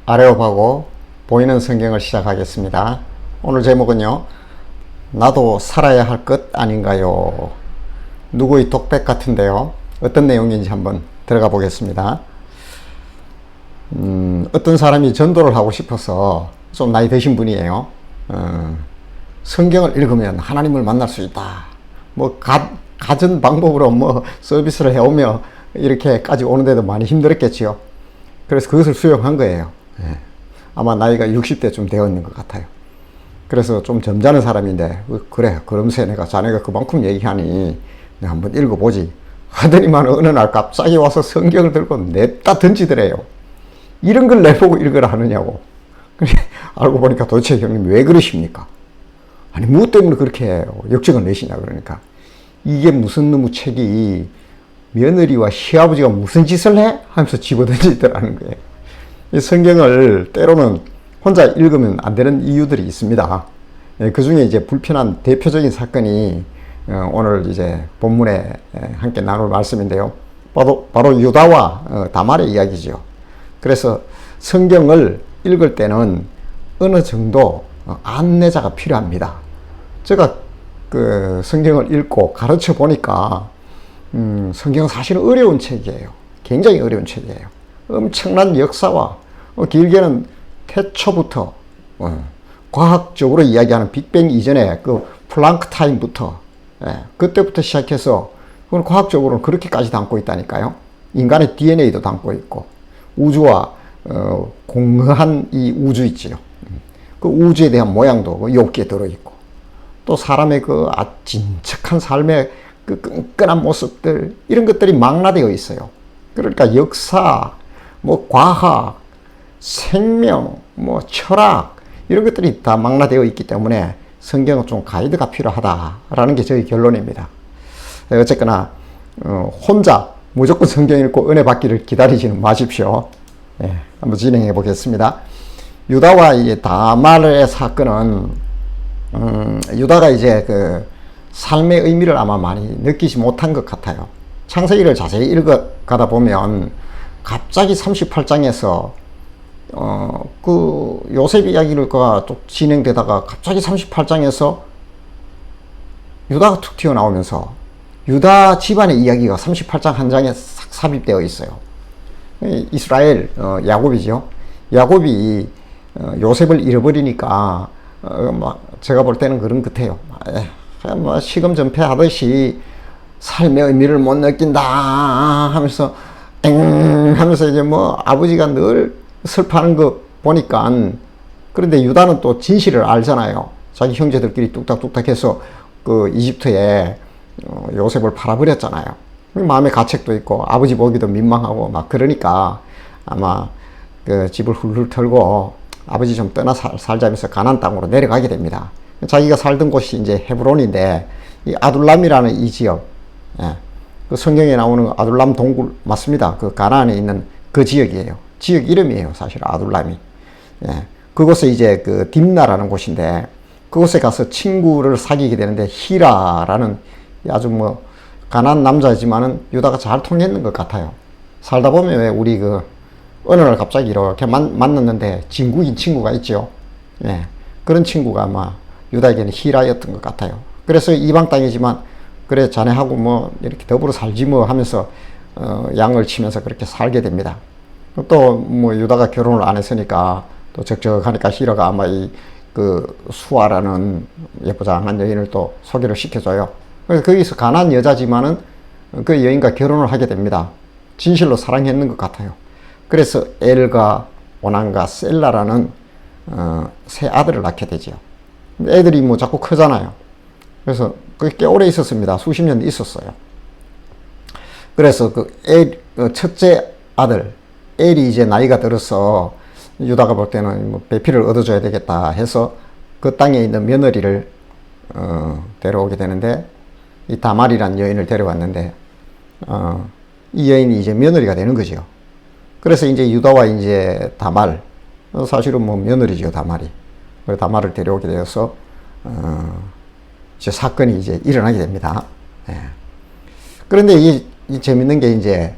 아레옵하고 보이는 성경을 시작하겠습니다. 오늘 제목은요, 나도 살아야 할 것 아닌가요? 누구의 독백 같은데요. 어떤 내용인지 한번 들어가 보겠습니다. 어떤 사람이 전도를 하고 싶어서 좀 나이 드신 분이에요. 성경을 읽으면 하나님을 만날 수 있다. 가전 방법으로 서비스를 해오며 이렇게까지 오는데도 많이 힘들었겠지요. 그래서 그것을 수용한 거예요. 아마 나이가 60대쯤 되어 있는 것 같아요. 그래서 좀 점잖은 사람인데, 그래, 그러면서 내가 자네가 그만큼 얘기하니 내가 한번 읽어보지 하더니만 어느 날 갑자기 와서 성경을 들고 냅다 던지더래요. 이런 걸 내보고 읽으라 하느냐고. 알고 보니까 도대체 형님 왜 그러십니까? 아니, 무엇 때문에 그렇게 역적을 내시냐 그러니까, 이게 무슨 놈의 책이 며느리와 시아버지가 무슨 짓을 해? 하면서 집어던지더라는 거예요. 이 성경을 때로는 혼자 읽으면 안 되는 이유들이 있습니다. 그 중에 이제 불편한 대표적인 사건이 오늘 이제 본문에 함께 나눌 말씀인데요. 바로 유다와 다말의 이야기죠. 그래서 성경을 읽을 때는 어느 정도 안내자가 필요합니다. 제가 그 성경을 읽고 가르쳐 보니까 성경은 사실은 어려운 책이에요. 굉장히 어려운 책이에요. 엄청난 역사와 길게는 태초부터 과학적으로 이야기하는 빅뱅 이전에 그 플랑크 타임부터 그때부터 시작해서 그건 과학적으로는 그렇게까지 담고 있다니까요. 인간의 DNA도 담고 있고 우주와 공허한 이 우주 있지요. 그 우주에 대한 모양도 여기에 들어있고 또 사람의 그 진척한 삶의 그 끈끈한 모습들, 이런 것들이 망라되어 있어요. 그러니까 역사, 과학, 생명, 철학, 이런 것들이 다 망라되어 있기 때문에 성경은 좀 가이드가 필요하다라는 게 저희 결론입니다. 어쨌거나 혼자 무조건 성경 읽고 은혜 받기를 기다리지는 마십시오. 한번 진행해 보겠습니다. 유다와 이 다말의 사건은 유다가 이제 그 삶의 의미를 아마 많이 느끼지 못한 것 같아요. 창세기를 자세히 읽어가다 보면 갑자기 38장에서 그 요셉 이야기가 또 진행되다가 갑자기 38장에서 유다가 툭 튀어나오면서 유다 집안의 이야기가 38장 한 장에 싹 삽입되어 있어요. 이스라엘 야곱이죠. 야곱이 요셉을 잃어버리니까 제가 볼 때는 그런 것 같아요. 시금전폐하듯이 삶의 의미를 못 느낀다 하면서 하면서 이제 아버지가 늘 슬퍼하는 거 보니까, 그런데 유다는 또 진실을 알잖아요. 자기 형제들끼리 뚝딱뚝딱 해서 그 이집트에 요셉을 팔아버렸잖아요. 마음의 가책도 있고 아버지 보기도 민망하고 그러니까 아마 그 집을 훌훌 털고 아버지 좀 떠나 살자면서 가나안 땅으로 내려가게 됩니다. 자기가 살던 곳이 이제 헤브론인데, 이 아둘람이라는 이 지역, 그 성경에 나오는 아둘람 동굴 맞습니다. 그 가나안에 있는 그 지역이에요. 지역 이름이에요, 사실 아둘람이. 그곳에 이제 그 딥나라는 곳인데, 그곳에 가서 친구를 사귀게 되는데, 히라라는 아주 가난한 남자지만은 유다가 잘 통했는 것 같아요. 살다 보면 왜 우리 어느 날 갑자기 이렇게 만났는데 진국인 친구가 있죠. 그런 친구가 아마 유다에게는 히라였던 것 같아요. 그래서 이방 땅이지만, 그래 자네하고 이렇게 더불어 살지 하면서 양을 치면서 그렇게 살게 됩니다. 또 유다가 결혼을 안 했으니까 또 적적하니까 히라가 아마 그 수아라는 예쁘장한 여인을 또 소개를 시켜줘요. 그래서 거기서 가난한 여자지만은 그 여인과 결혼을 하게 됩니다. 진실로 사랑했는 것 같아요. 그래서 엘과 오난과 셀라라는 세 아들을 낳게 되죠. 애들이 자꾸 크잖아요. 그래서 그게 꽤 오래 있었습니다. 수십 년 있었어요. 그래서 첫째 아들 엘이 이제 나이가 들어서 유다가 볼 때는 배필을 얻어줘야 되겠다 해서 그 땅에 있는 며느리를 데려오게 되는데, 이 다말이라는 여인을 데려왔는데 이 여인이 이제 며느리가 되는 거죠. 그래서 이제 유다와 이제 다말, 사실은 며느리죠, 다말이. 그래서 다말을 데려오게 되어서 이제 사건이 이제 일어나게 됩니다. 그런데 이 재밌는 게 이제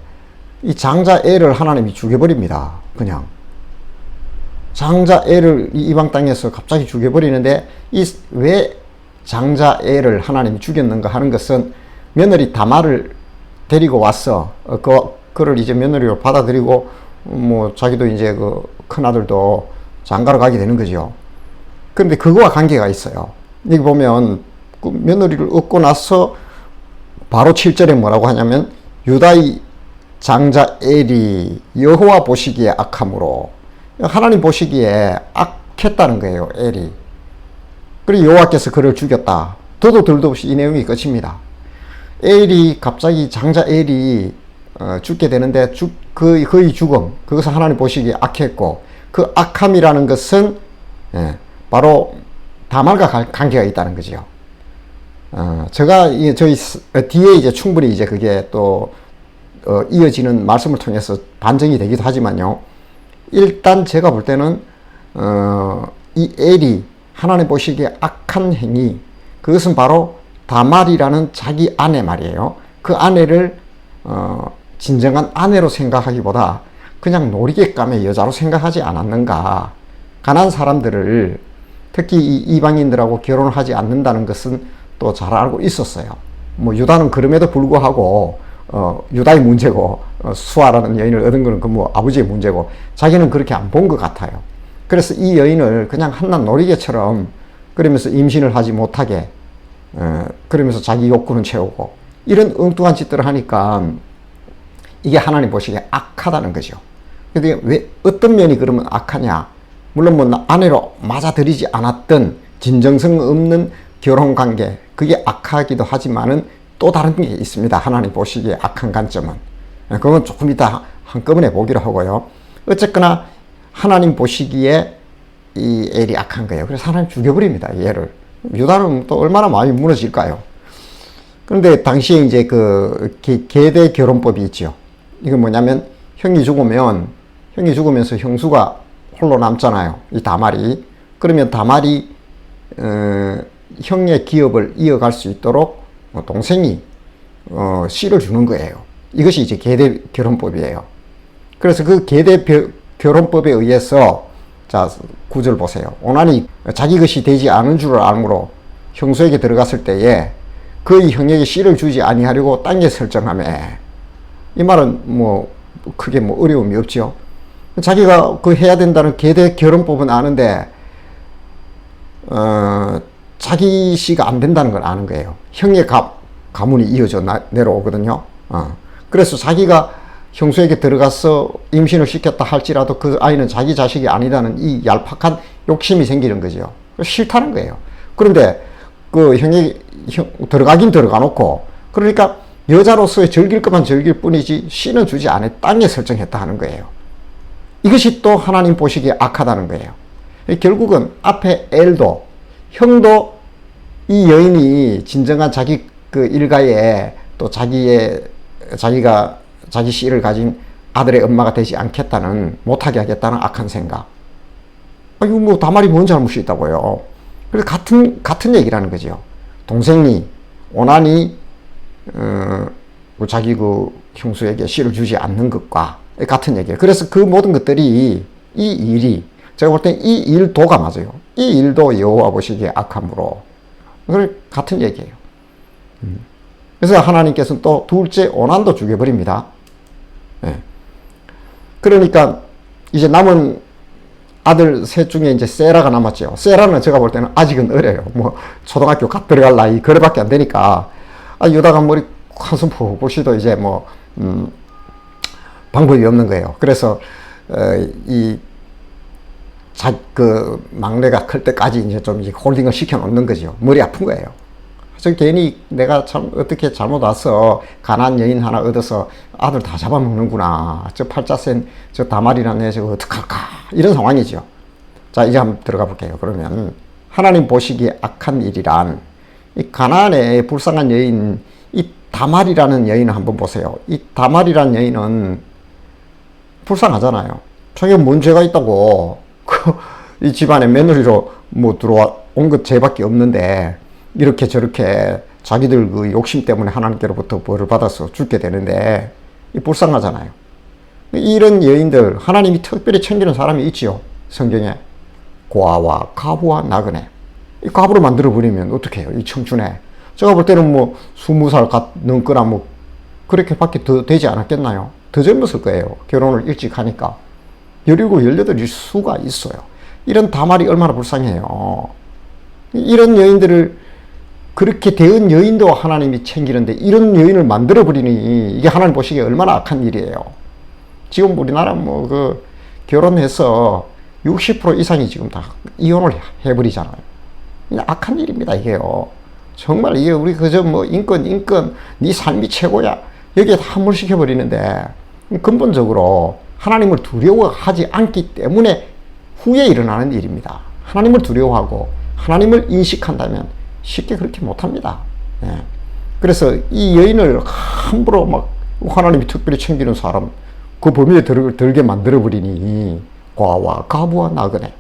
이 장자 애를 하나님이 죽여버립니다. 그냥 장자애를 이방 땅에서 갑자기 죽여버리는데, 왜 장자애를 하나님이 죽였는가 하는 것은 며느리 다말을 데리고 왔어. 그를 이제 며느리로 받아들이고, 뭐, 자기도 이제 그 큰아들도 장가로 가게 되는 거죠. 그런데 그거와 관계가 있어요. 여기 보면, 그 며느리를 얻고 나서 바로 7절에 뭐라고 하냐면, 유다의 장자 엘이 여호와 보시기에 악함으로, 하나님 보시기에 악했다는 거예요, 엘이. 그리고 여호와께서 그를 죽였다. 더도 덜도 없이 이 내용이 끝입니다. 엘이 갑자기 장자 엘이 죽게 되는데 그의 죽음, 그것은 하나님 보시기에 악했고, 그 악함이라는 것은 바로 다말과 관계가 있다는 거죠. 제가 저희 뒤에 이제 충분히 이제 그게 또 이어지는 말씀을 통해서 반증이 되기도 하지만요. 일단 제가 볼 때는 이 엘이 하나님 보시기에 악한 행위, 그것은 바로 다말이라는 자기 아내 말이에요. 그 아내를 진정한 아내로 생각하기보다 그냥 놀이개감의 여자로 생각하지 않았는가. 가난한 사람들을, 특히 이 이방인들하고 결혼을 하지 않는다는 것은 또 잘 알고 있었어요. 뭐 유다는 그럼에도 불구하고 유다의 문제고, 수아라는 여인을 얻은 것은 그 뭐 아버지의 문제고, 자기는 그렇게 안 본 것 같아요. 그래서 이 여인을 그냥 한낱 놀이개처럼, 그러면서 임신을 하지 못하게, 그러면서 자기 욕구는 채우고, 이런 엉뚱한 짓들을 하니까 이게 하나님 보시기에 악하다는 거죠. 근데 왜, 어떤 면이 그러면 악하냐? 물론 뭐 아내로 맞아들이지 않았던 진정성 없는 결혼 관계, 그게 악하기도 하지만은 또 다른 게 있습니다. 하나님 보시기에 악한 관점은. 그건 조금 이따 한꺼번에 보기로 하고요. 어쨌거나 하나님 보시기에 이 엘이 악한 거예요. 그래서 하나님 죽여버립니다, 얘를. 유다는 또 얼마나 마음이 무너질까요? 그런데 당시에 이제 그 계대 결혼법이 있죠. 이건 뭐냐면, 형이 죽으면서 형수가 홀로 남잖아요, 이 다말이. 그러면 다말이 형의 기업을 이어갈 수 있도록 동생이 씨를 주는 거예요. 이것이 이제 계대 결혼법이에요. 그래서 그 계대 결혼법에 의해서, 자, 9절 보세요. 오나니 자기 것이 되지 않은 줄을 알므로 형수에게 들어갔을 때에 그의 형에게 씨를 주지 아니하려고 딴게 설정하며. 이 말은 뭐 크게 뭐 어려움이 없죠. 자기가 그 해야 된다는 계대 결혼법은 아는데 자기 씨가 안 된다는 걸 아는 거예요. 형의 가문이 이어져 내려오거든요. 그래서 자기가 형수에게 들어가서 임신을 시켰다 할지라도 그 아이는 자기 자식이 아니라는 이 얄팍한 욕심이 생기는 거죠. 싫다는 거예요. 그런데 그 형이 들어가긴 들어가 놓고, 그러니까 여자로서의 즐길 것만 즐길 뿐이지 씨는 주지 않아 땅에 설정했다 하는 거예요. 이것이 또 하나님 보시기에 악하다는 거예요. 결국은 앞에 엘도, 형도 이 여인이 진정한 자기 그 일가에 또 자기가 자기 씨를 가진 아들의 엄마가 되지 않겠다는, 못하게 하겠다는 악한 생각. 이거 뭐 다말이 뭔 잘못이 있다고요. 그래서 같은 얘기라는 거죠. 동생이 오나니 자기 그 형수에게 씨를 주지 않는 것과 같은 얘기예요. 그래서 그 모든 것들이, 이 일이, 제가 볼 땐 이 일도가 맞아요. 이 일도 여호와 보시기에 악함으로. 같은 얘기예요. 그래서 하나님께서는 또 둘째 오난도 죽여버립니다. 그러니까 이제 남은 아들 셋 중에 이제 세라가 남았죠. 세라는 제가 볼 때는 아직은 어려요. 뭐 초등학교 갓 들어갈 나이 그래밖에 안 되니까, 유다가 머리 한숨 푹 보시도 이제 뭐 방법이 없는 거예요. 그래서 그 막내가 클 때까지 이제 좀 이제 홀딩을 시켜 놓는 거죠. 머리 아픈 거예요. 그래서 괜히 내가 참 어떻게 잘못 와서 가난한 여인 하나 얻어서 아들 다 잡아먹는구나. 저 팔자 센 저 다말이라는 애 저거 어떡할까. 이런 상황이죠. 자, 이제 한번 들어가 볼게요. 그러면 하나님 보시기에 악한 일이란, 이 가나안의 불쌍한 여인, 이 다말이라는 여인을 한번 보세요. 이 다말이라는 여인은 불쌍하잖아요. 자기가 뭔 죄가 있다고 이 집안에 며느리로 뭐 들어온 것 죄밖에 없는데 이렇게 저렇게 자기들 그 욕심 때문에 하나님께로부터 벌을 받아서 죽게 되는데 불쌍하잖아요. 이런 여인들 하나님이 특별히 챙기는 사람이 있지요. 성경에 고아와 가부와 나그네. 이 가부를 만들어버리면 어떻게 해요? 이 청춘에. 제가 볼 때는 뭐 20살 넘거나 뭐 그렇게밖에 더 되지 않았겠나요? 더 젊었을 거예요. 결혼을 일찍 하니까. 17, 18일 수가 있어요. 이런 다말이 얼마나 불쌍해요. 이런 여인들을 그렇게 대은 여인도 하나님이 챙기는데 이런 여인을 만들어버리니 이게 하나님 보시기에 얼마나 악한 일이에요. 지금 우리나라 뭐 그 결혼해서 60% 이상이 지금 다 이혼을 해버리잖아요. 악한 일입니다, 이게요. 정말 이게 우리 그저 뭐 인권, 네 삶이 최고야. 여기에 다 함몰시켜버리는데 근본적으로 하나님을 두려워하지 않기 때문에 후에 일어나는 일입니다. 하나님을 두려워하고 하나님을 인식한다면 쉽게 그렇게 못합니다. 예. 그래서 이 여인을 함부로 막 하나님이 특별히 챙기는 사람 그 범위에 들게 만들어버리니 고아와 가부와 나그네.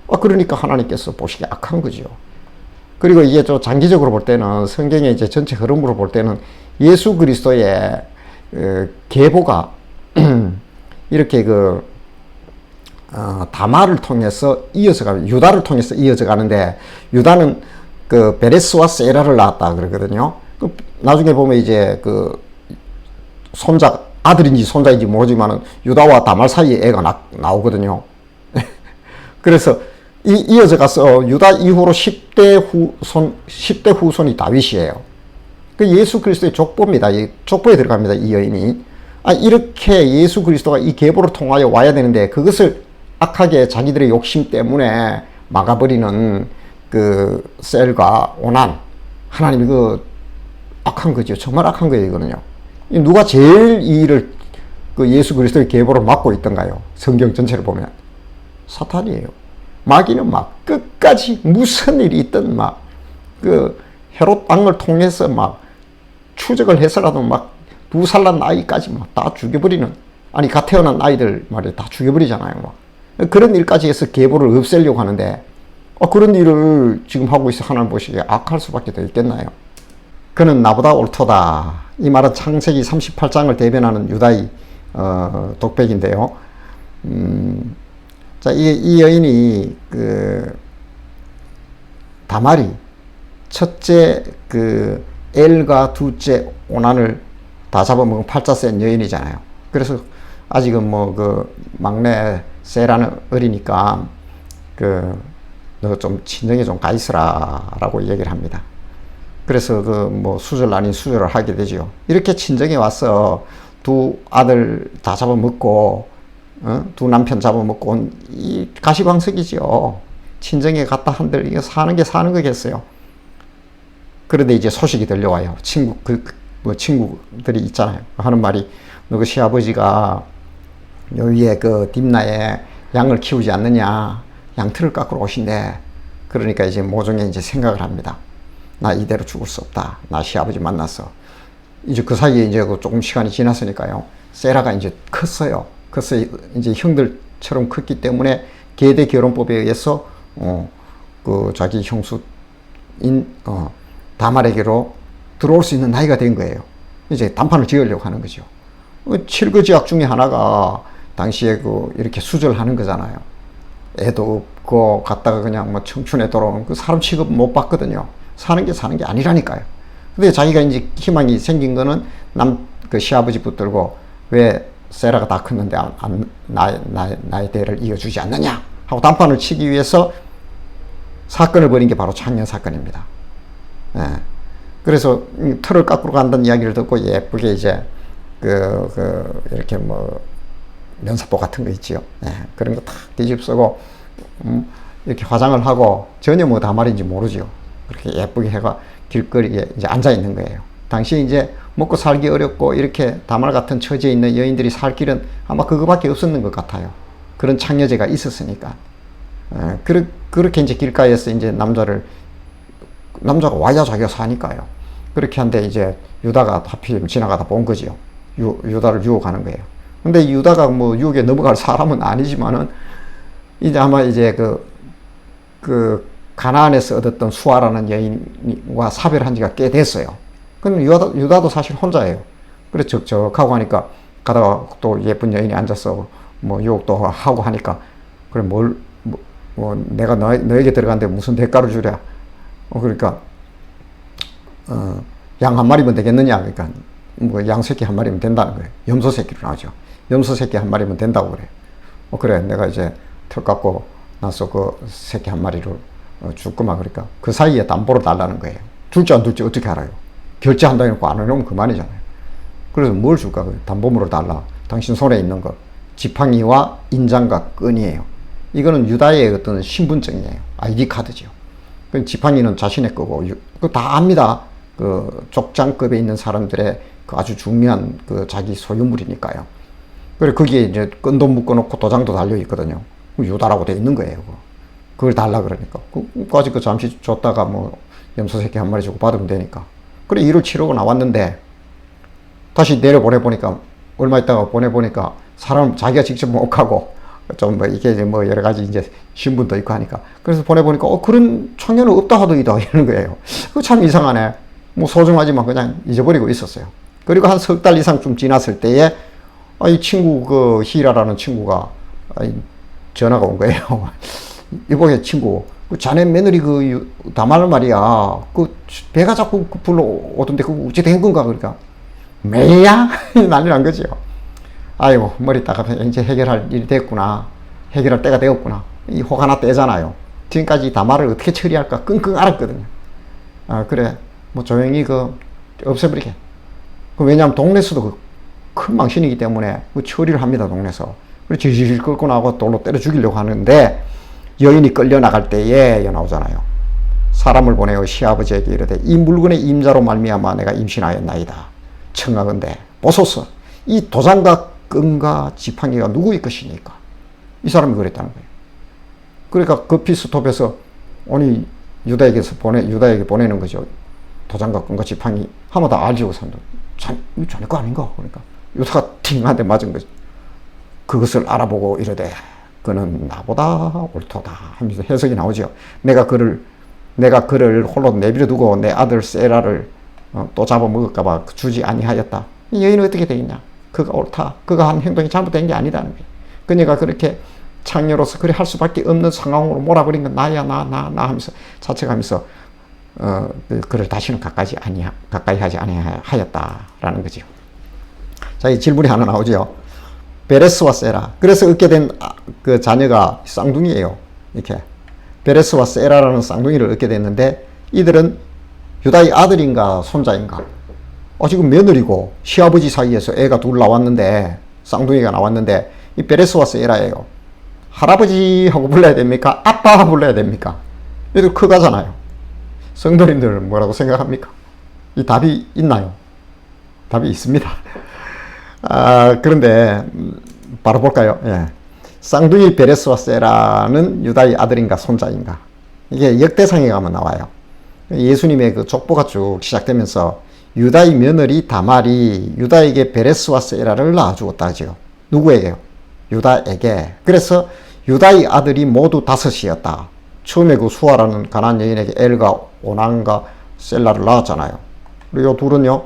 그러니까 하나님께서 보시기에 악한 거죠. 그리고 이게 좀 장기적으로 볼 때는 성경의 이제 전체 흐름으로 볼 때는 예수 그리스도의 계보가 이렇게 다말을 통해서 유다를 통해서 이어져 가는데 유다는 그 베레스와 세라를 낳았다 그러거든요. 나중에 보면 이제 아들인지 손자인지 모르지만은 유다와 다말 사이에 애가 나오거든요. 그래서 이어져 가서 유다 이후로 10대 후손이 다윗이에요. 그 예수 그리스도의 족보입니다. 이 족보에 들어갑니다. 이 여인이. 이렇게 예수 그리스도가 이 계보를 통하여 와야 되는데 그것을 악하게 자기들의 욕심 때문에 막아버리는 그 셀과 오난. 하나님이 악한 거죠. 정말 악한 거예요, 이거는요. 누가 제일 이 일을 예수 그리스도의 계보를 막고 있던가요? 성경 전체를 보면 사탄이에요. 마귀는 막 끝까지 무슨 일이 있든 헤롯 왕을 통해서 추적을 해서라도 2살 난 아이까지 다 죽여버리는, 갓 태어난 아이들 말이야 다 죽여버리잖아요. 그런 일까지 해서 계보를 없애려고 하는데 그런 일을 지금 하고 있어 하나님 보시기에 악할 수밖에 더 있겠나요? 그는 나보다 옳도다. 이 말은 창세기 38장을 대변하는 유다의 독백인데요. 자, 이 여인이 다말이 첫째 엘과 둘째 오난을 다 잡아먹은 팔자 센 여인이잖아요. 그래서 아직은 막내 세라는 어리니까 너 좀 친정에 좀 가 있으라 라고 얘기를 합니다. 그래서 수절 아닌 수절을 하게 되죠. 이렇게 친정에 와서 두 아들 다 잡아먹고 두 남편 잡아먹고 온 이 가시방석이죠. 친정에 갔다 한들 이거 사는 거겠어요. 그런데 이제 소식이 들려와요. 친구들이 있잖아요. 하는 말이 너 시아버지가 여기에 딥나에 양을 키우지 않느냐, 양털을 깎으러 오신대. 그러니까 이제 모종에 이제 생각을 합니다. 나 이대로 죽을 수 없다. 나 시아버지 만났어. 이제 그 사이에 이제 조금 시간이 지났으니까요. 세라가 이제 컸어요. 그래서 이제 형들처럼 컸기 때문에 계대 결혼법에 의해서 자기 형수인 다말에게로 들어올 수 있는 나이가 된 거예요. 이제 단판을 지으려고 하는 거죠. 7거 지약 중에 하나가 당시에 이렇게 수절하는 거잖아요. 애도 없고 갔다가 그냥 청춘에 돌아오는 사람 취급 못 받거든요. 사는 게 아니라니까요. 근데 자기가 이제 희망이 생긴 거는 시아버지 붙들고 왜 세라가 다 컸는데 나의 대를 이어주지 않느냐 하고 단판을 치기 위해서 사건을 벌인 게 바로 창녕 사건입니다. 예. 그래서 털을 깎으러 간다는 이야기를 듣고 예쁘게 이제 이렇게 면사포 같은 거 있지요. 예. 그런 거 탁 뒤집쓰고 이렇게 화장을 하고 전혀 다말인지 모르죠. 그렇게 예쁘게 해가 길거리에 이제 앉아 있는 거예요. 당시 이제 먹고 살기 어렵고 이렇게 다말 같은 처지에 있는 여인들이 살 길은 아마 그거밖에 없었는 것 같아요. 그런 창녀제가 있었으니까. 그렇게 이제 길가에서 이제 남자가 와야 자기가 사니까요. 그렇게 한데 이제 유다가 하필 지나가다 본 거지요. 유다를 유혹하는 거예요. 근데 유다가 유혹에 넘어갈 사람은 아니지만은 이제 아마 이제 가나안에서 얻었던 수아라는 여인과 사별한 지가 꽤 됐어요. 그럼 유다도 사실 혼자예요. 그래서 적적하고 하니까 가다가 또 예쁜 여인이 앉아서 유혹도 하고 하니까 그래, 내가 너에게 들어갔는데 무슨 대가를 주랴. 그러니까, 양 한 마리면 되겠느냐. 그러니까, 양 새끼 한 마리면 된다는 거예요. 염소 새끼로 나오죠. 염소 새끼 한 마리면 된다고 그래. 그래, 내가 이제 턱 깎고 나서 그 새끼 한 마리를 죽구만. 그러니까, 그 사이에 담보로 달라는 거예요. 줄지 안 줄지 어떻게 알아요? 결제한다 해놓고 안 해놓으면 그만이잖아요. 그래서 뭘 줄까? 담보물을 달라. 당신 손에 있는 거. 지팡이와 인장과 끈이에요. 이거는 유다의 어떤 신분증이에요. 아이디 카드죠. 지팡이는 자신의 거고, 그거 다 압니다. 그 족장급에 있는 사람들의 그 아주 중요한 그 자기 소유물이니까요. 그래, 거기에 이제 끈도 묶어놓고 도장도 달려 있거든요. 유다라고 돼 있는 거예요. 그걸 달라 그러니까. 그까지 잠시 줬다가 뭐 염소 새끼 한 마리 주고 받으면 되니까. 그래, 일을 치르고 나왔는데, 다시 내려보내보니까, 얼마 있다가 보내보니까, 사람 자기가 직접 못 가고, 좀 뭐 이게 뭐 여러 가지 이제 신분도 있고 하니까. 그래서 보내보니까, 그런 청년은 없다 하더이다. 이러는 거예요. 그거 참 이상하네. 뭐 소중하지만 그냥 잊어버리고 있었어요. 그리고 한 석 달 이상 좀 지났을 때에, 이 친구, 그 히라라는 친구가, 전화가 온 거예요. 이보게 친구, 자네 며느리 다말 말이야. 배가 자꾸 불러오던데, 어찌 된 건가? 그러니까, 매야? 난리 난 거지요. 아이고, 머리 따갑해. 이제 해결할 일이 됐구나. 해결할 때가 되었구나. 이 혹 하나 떼잖아요. 지금까지 다말을 어떻게 처리할까 끙끙 앓았거든요. 그래. 뭐 조용히 없애버리게. 왜냐하면 동네에서도 큰 망신이기 때문에 처리를 합니다, 동네에서. 그래서 질질 끌고 나가고 돌로 때려 죽이려고 하는데, 여인이 끌려나갈 때에 나오잖아요. 사람을 보내어 시아버지에게 이르되 이 물건의 임자로 말미암아 내가 임신하였나이다. 청하건대 보소서 이 도장과 끈과 지팡이가 누구의 것이니까. 이 사람이 그랬다는 거예요. 그러니까 그 피스톱에서 아니 유다에게 보내는 거죠. 도장과 끈과 지팡이 하면 다 알죠. 그 사람도. 자네 거 아닌가? 그러니까 유다가 팅한테 맞은 거죠. 그것을 알아보고 이르되 그는 나보다 옳도다 하면서 해석이 나오죠. 내가 그를 홀로 내버려 두고 내 아들 세라를 또 잡아먹을까봐 주지 아니하였다. 이 여인은 어떻게 되겠냐? 그가 옳다. 그가 한 행동이 잘못된 게 아니다는 거예요. 그녀가 그렇게 창녀로서 그래 할 수밖에 없는 상황으로 몰아버린 건 나야 나 하면서 자책하면서 그를 다시는 가까이 하지 아니하였다라는 거죠. 자, 이 질문이 하나 나오죠. 베레스와 세라. 그래서 얻게 된 그 자녀가 쌍둥이에요. 이렇게. 베레스와 세라라는 쌍둥이를 얻게 됐는데, 이들은 유다의 아들인가, 손자인가? 지금 며느리고, 시아버지 사이에서 애가 둘 나왔는데, 쌍둥이가 나왔는데, 이 베레스와 세라예요. 할아버지하고 불러야 됩니까? 아빠 불러야 됩니까? 얘들 커가잖아요. 성도님들 뭐라고 생각합니까? 이 답이 있나요? 답이 있습니다. 그런데 바로 볼까요? 예. 쌍둥이 베레스와 세라는 유다의 아들인가 손자인가? 이게 역대상에 가면 나와요. 예수님의 그 족보가 쭉 시작되면서 유다의 며느리 다말이 유다에게 베레스와 세라를 낳아주었다죠. 누구에게요? 유다에게. 그래서 유다의 아들이 모두 5이었다. 처음에 그 수아라는 가나안 여인에게 엘과 오난과 셀라를 낳았잖아요. 그리고 이 둘은요,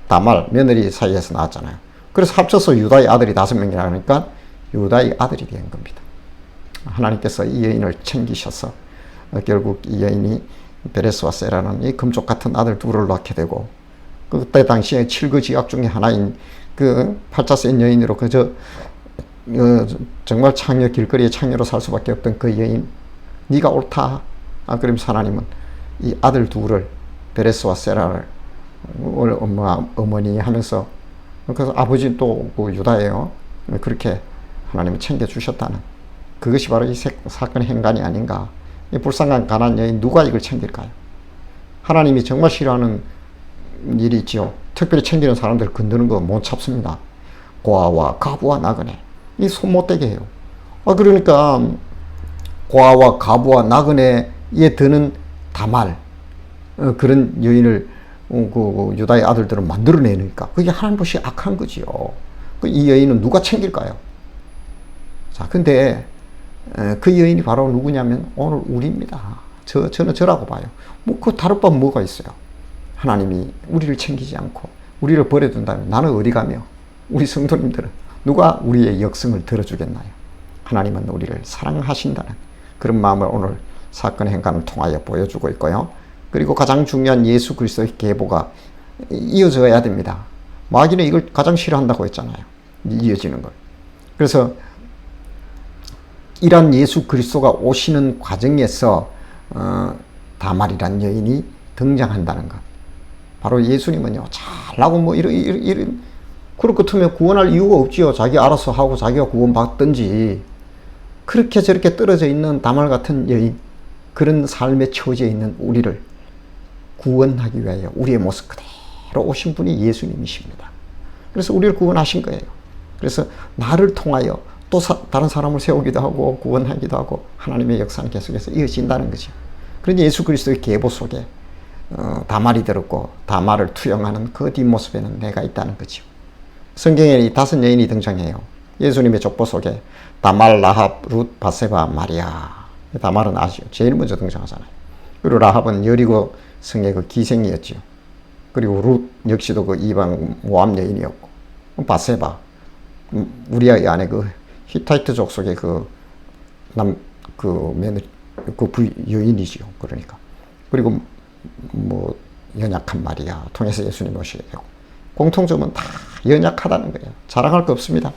다말 며느리 사이에서 낳았잖아요. 그래서 합쳐서 유다의 아들이 5명이라 하니까 유다의 아들이 된 겁니다. 하나님께서 이 여인을 챙기셔서 결국 이 여인이 베레스와 세라는 이 금쪽 같은 아들 둘을 낳게 되고, 그때 당시에 7거 지약 중에 하나인 그 팔자 센 여인으로 그저 정말 창녀, 길거리의 창녀로 살 수밖에 없던 그 여인, 네가 옳다. 그러면서 하나님은 이 아들 둘을, 베레스와 세라를 어머니 하면서, 그래서 아버지는 또 그 유다예요. 그렇게 하나님은 챙겨주셨다는, 그것이 바로 이 사건의 행간이 아닌가. 이 불쌍한 가난안 여인, 누가 이걸 챙길까요? 하나님이 정말 싫어하는 일이 있지요. 특별히 챙기는 사람들 건드는 거 못 참습니다. 고아와 가부와 나그네, 이 손 못 대게 해요. 그러니까 고아와 가부와 나그네에 드는 다말, 그런 여인을 그 유다의 아들들은 만들어내니까 그게 하나님 보시 악한 거지요. 이 여인은 누가 챙길까요? 자, 근데 그 여인이 바로 누구냐면 오늘 우리입니다. 저는 저라고 봐요. 뭐 그 다를 바 뭐가 있어요? 하나님이 우리를 챙기지 않고 우리를 버려둔다면 나는 어디 가며, 우리 성도님들은 누가 우리의 역성을 들어주겠나요? 하나님은 우리를 사랑하신다는 그런 마음을 오늘 사건의 행간을 통하여 보여주고 있고요. 그리고 가장 중요한 예수 그리스도의 계보가 이어져야 됩니다. 마귀는 이걸 가장 싫어한다고 했잖아요. 이어지는 걸. 그래서 이런 예수 그리스도가 오시는 과정에서 다말이란 여인이 등장한다는 것. 바로 예수님은요, 잘나고 뭐 이런 그럴 것 같으면 구원할 이유가 없지요. 자기 알아서 하고 자기가 구원받든지. 그렇게 저렇게 떨어져 있는 다말 같은 여인, 그런 삶에 처져 있는 우리를 구원하기 위하여 우리의 모습 그대로 오신 분이 예수님이십니다. 그래서 우리를 구원하신 거예요. 그래서 나를 통하여 또 다른 사람을 세우기도 하고 구원하기도 하고 하나님의 역사는 계속해서 이어진다는 거죠. 그러니 예수 그리스도의 계보 속에 다말이 들었고 다말을 투영하는 그 뒷모습에는 내가 있다는 거죠. 성경에 이 5 여인이 등장해요. 예수님의 족보 속에 다말, 라합, 룻, 바세바, 마리아. 다말은 아시죠? 제일 먼저 등장하잖아요. 그리고 라합은 여리고 성의 그 기생이었죠. 그리고 룻 역시도 그 이방 모압 여인이었고, 바세바 우리아의 아내 그 히타이트족 속의 그 며느리 그 여인이지요. 그러니까 그리고 뭐 연약한 마리아 통해서 예수님 오시게 되고 공통점은 다 연약하다는 거예요. 자랑할 거 없습니다.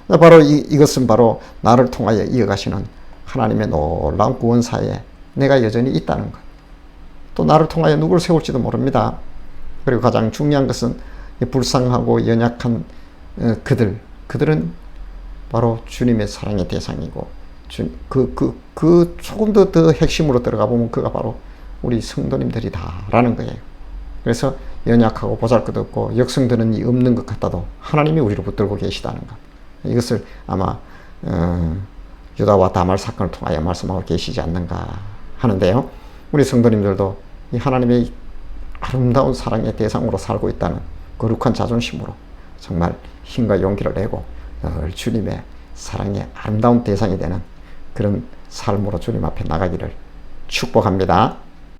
바로 이것은 바로 나를 통하여 이어가시는 하나님의 놀라운 구원사에 내가 여전히 있다는 것. 또 나를 통하여 누구를 세울지도 모릅니다. 그리고 가장 중요한 것은 불쌍하고 연약한 그들은 바로 주님의 사랑의 대상이고 조금 더 핵심으로 들어가 보면 그가 바로 우리 성도님들이다라는 거예요. 그래서 연약하고 보잘것없고 역성드는 이 없는 것 같아도 하나님이 우리를 붙들고 계시다는 것. 이것을 아마 유다와 다말 사건을 통하여 말씀하고 계시지 않는가 하는데요. 우리 성도님들도 이 하나님의 아름다운 사랑의 대상으로 살고 있다는 거룩한 자존심으로 정말 힘과 용기를 내고 주님의 사랑의 아름다운 대상이 되는 그런 삶으로 주님 앞에 나가기를 축복합니다.